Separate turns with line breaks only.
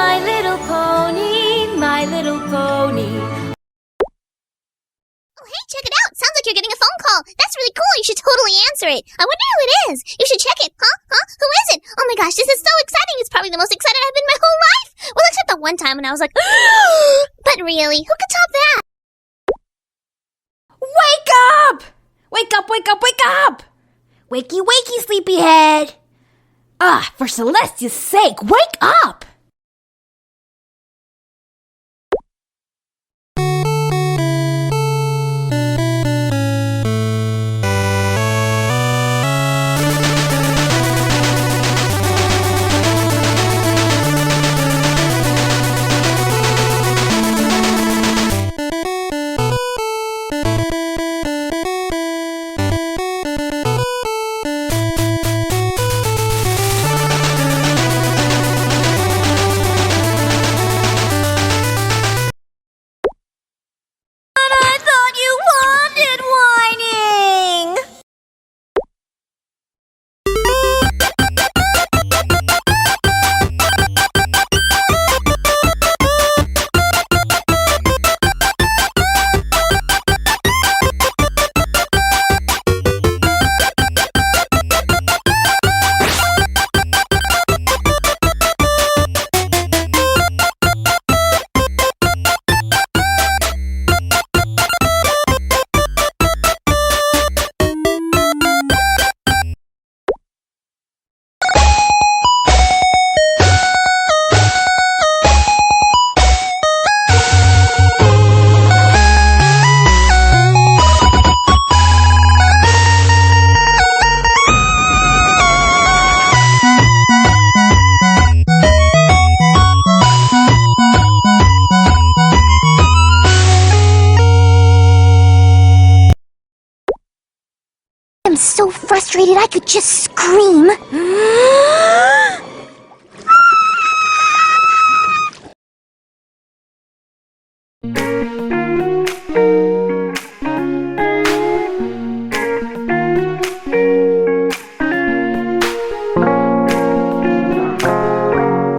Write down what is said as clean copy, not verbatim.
My little pony, my little pony.
Oh, hey, check it out. Sounds like you're getting a phone call. That's really cool. You should totally answer it. I wonder who it is. You should check it. Huh? Who is it? Oh my gosh, this is so exciting. It's probably the most excited I've been my whole life. Well, except the one time when I was like, but really, who could top that?
Wake up! Wake up, wake up, wake up! Wakey, wakey, sleepyhead! Ah, for Celestia's sake, wake up!
I'm so frustrated I could just scream.